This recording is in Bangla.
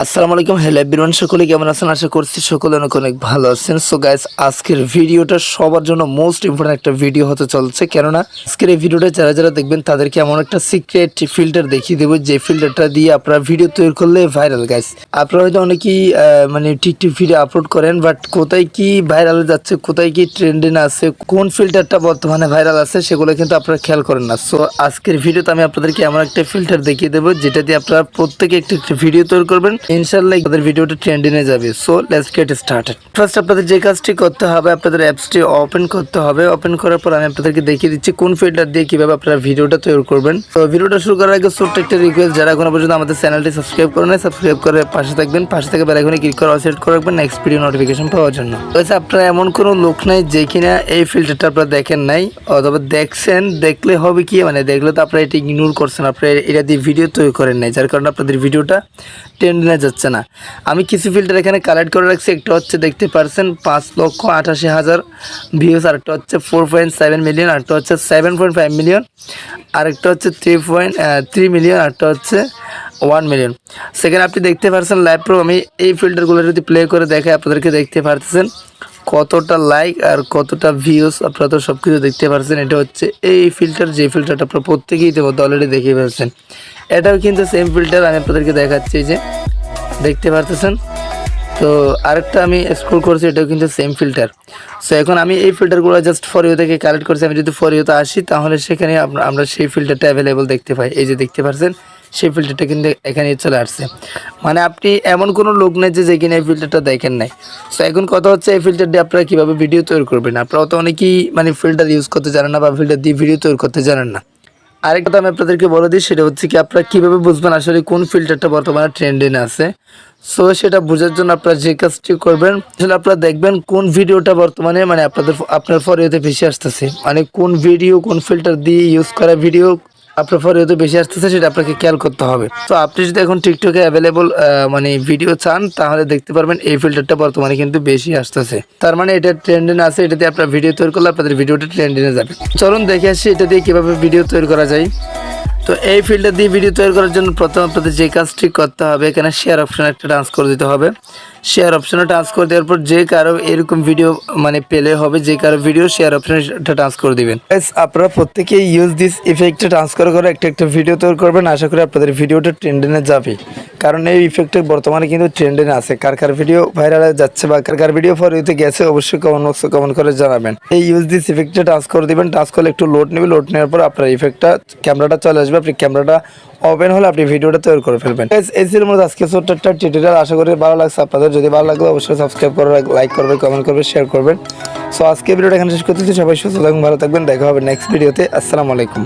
আসসালামু আলাইকুম। হ্যালো এভরিওয়ান, সকলে কেমন আছেন? আশা করছি সকলে অনেক অনেক ভালো আছেন। সো গাইস, আজকের ভিডিওটা সবার জন্য মোস্ট ইম্পর্টেন্ট একটা ভিডিও হতে চলছে, কেননা আজকের এই ভিডিওটা যারা যারা দেখবেন তাদেরকে এমন একটা সিক্রেট ফিল্টার দেখিয়ে দেবো যে ফিল্টারটা দিয়ে আপনারা ভিডিও তৈরি করলে ভাইরাল। গাইস, আপনারা হয়তো অনেকেই মানে টিকটক ভিডিও আপলোড করেন, বাট কোথায় কি ভাইরাল যাচ্ছে, কোথায় কি ট্রেন্ডিং আছে, কোন ফিল্টারটা বর্তমানে ভাইরাল আছে সেগুলো কিন্তু আপনারা খেয়াল করেন না। সো আজকের ভিডিওতে আমি আপনাদেরকে এমন একটা ফিল্টার দেখিয়ে দেবো যেটা দিয়ে আপনারা প্রত্যেকে একটি ভিডিও তৈরি করবেন, ইনশাআল্লাহ আপনাদের ভিডিওটা ট্রেন্ডিংয়ে যাবে। So let's get started. First আপনাদের যে কাজটি করতে হবে, আপনাদের অ্যাপসটি ওপেন করতে হবে। ওপেন করার পর আমি আপনাদেরকে দেখিয়ে দিচ্ছি কোন ফিল্টার দিয়ে কিভাবে আপনারা ভিডিওটা তৈরি করবেন। তো ভিডিওটা শুরু করার আগে ছোট্ট একটা রিকোয়েস্ট, যারা এখনো পর্যন্ত আমাদের চ্যানেলটি সাবস্ক্রাইব করে নেয়, সাবস্ক্রাইব করে পাশে থাকবেন, পাশে থেকে বেল আইকনে ক্লিক করে অল সেট করে রাখবেন নেক্সট ভিডিও নোটিফিকেশন পাওয়ার জন্য। আচ্ছা, আপনারা এমন কোনো লোক নাই যে কিনা এই ফিল্টারটা আপনারা দেখেন নাই, অথবা দেখছেন, দেখলে হবে কি, মানে দেখলে তো আপনারা এটা ইগনোর করছেন, আপনারা এটা দিয়ে ভিডিও তৈরি করেন নাই, যার কারণে আপনাদের ভিডিওটা ট্রেন্ডিংয়ে যাচ্ছে না। আমি কিছু ফিল্টার এখানে কালেক্ট করে রাখছি। একটা হচ্ছে দেখতে পারছেন 5,88,000 ভিউজ, আরেকটা হচ্ছে 4.7 মিলিয়ন, আরেকটা হচ্ছে 7.5 মিলিয়ন, আরেকটা হচ্ছে 3.3 মিলিয়ন, আরেকটা হচ্ছে 1 মিলিয়ন। সেখানে আপনি দেখতে পারছেন লাইভ প্রো। আমি এই ফিল্টারগুলো যদি প্লে করে দেখাই আপনাদেরকে দেখতে পারতেছেন কতটা লাইক আর কতটা ভিউজ, আপনারা তো সব কিছু দেখতে পারছেন। এটা হচ্ছে এই ফিল্টার, যে ফিল্টারটা আপনারা প্রত্যেকেই ইতিমধ্যে অলরেডি দেখে ফেলছেন। এটাও কিন্তু সেম ফিল্টার, আমি আপনাদেরকে দেখাচ্ছি, যে দেখতে পারতেছেন। তো আরেকটা আমি স্ক্রল করছি, এটাও কিন্তু সেম ফিল্টার। সো এখন আমি এই ফিল্টারগুলো জাস্ট ফর ইউ থেকে কালেক্ট করছি। আমি যদি ফর ইউতে আসি তাহলে সেখানে আমরা সেই ফিল্টারটা অ্যাভেলেবল দেখতে পাই। এই যে দেখতে পাচ্ছেন সেই ফিল্টারটা কিন্তু এখানে চলে আসছে। মানে আপনি এমন কোনো লোক নেই যে কিনা এই ফিল্টারটা দেখেন নাই। সো এখন কথা হচ্ছে এই ফিল্টার দিয়ে আপনারা কীভাবে ভিডিও তৈরি করবেন। আপনারা তো অনেকেই মানে ফিল্টার ইউজ করতে জানেন না, বা ফিল্টার দিয়ে ভিডিও তৈরি করতে জানেন না। আরেকটা কথা আমি আপনাদেরকে বলে দিই, সেটা হচ্ছে কি আপনারা কীভাবে বুঝবেন আসলে কোন ফিল্টারটা বর্তমানে ট্রেন্ডিং আছে। সো সেটা বোঝার জন্য আপনারা যে কাজটি করবেন, আসলে আপনারা দেখবেন কোন ভিডিওটা বর্তমানে মানে আপনার ফর ইউতে বেশি আসতেছে, মানে কোন ভিডিও, কোন ফিল্টার দিয়ে ইউজ করা ভিডিও আপনার ফর ইউতে বেশি আসতেছে, সেটা আপনাকে খেয়াল করতে হবে। তো আপনি যদি এখন টিকটকে অ্যাভেলেবল মানে ভিডিও চান, তাহলে দেখতে পারবেন এই ফিল্টারটা বর্তমানে কিন্তু বেশি আসতেছে। তার মানে এটা ট্রেন্ডিং আছে, এটা দিয়ে আপনার ভিডিও তৈরি করলে আপনাদের ভিডিওটা ট্রেন্ডিংয়ে যাবে। চলুন দেখে আসি এটা দিয়ে কীভাবে ভিডিও তৈরি করা যায়। তো এই ফিল্টার দিয়ে ভিডিও তৈরি করার জন্য প্রথম আপনাদের যে কাজটি করতে হবে, এখানে শেয়ার অপশানে একটা টাচ করে দিতে হবে। শেয়ার অপশানে টাচ করে দেওয়ার পর যে কারো এরকম ভিডিও মানে পেলে হবে, যে কারো ভিডিও শেয়ার অপশানে একটা টাচ করে দিবেন। আপনারা প্রত্যেকেই ইউজ দিস ইফেক্টে ট্রান্সফার করে একটা ভিডিও তৈরি করবেন। আশা করি আপনাদের ভিডিওটা ট্রেন্ডিংয়ে যাবে, কারণ এই ইফেক্টটা বর্তমানে কিন্তু ট্রেন্ডিংয়ে আছে। কার ভিডিও ভাইরাল যাচ্ছে বা কার ভিডিও ফর ইউতে গেছে অবশ্যই কমেন্ট করে জানাবেন। এই ইউজ দিস ইফেক্টে টাচ করে দিবেন। টাচ করলে একটু লোড নেবে, লোড নেওয়ার পর আপনার ইফেক্টটা ক্যামেরাটা চলে আসবে। আপনি ক্যামেরাটা ওপেন হলে আপনি ভিডিওটা তৈরি করে ফেলবেন। এই ছিল মূলত আজকে ছোট্ট একটা টিউটোরিয়াল। আশা করি ভালো লাগছে আপনাদের। যদি ভালো লাগলে অবশ্যই সাবস্ক্রাইব করবেন, লাইক করবেন, কমেন্ট করবেন, শেয়ার করবেন। সো আজকে ভিডিওটা এখানে শেষ করতেছি। সবাই সুস্থ থাকবেন, ভালো থাকবেন। দেখা হবে নেক্সট ভিডিওতে। আসসালামু আলাইকুম।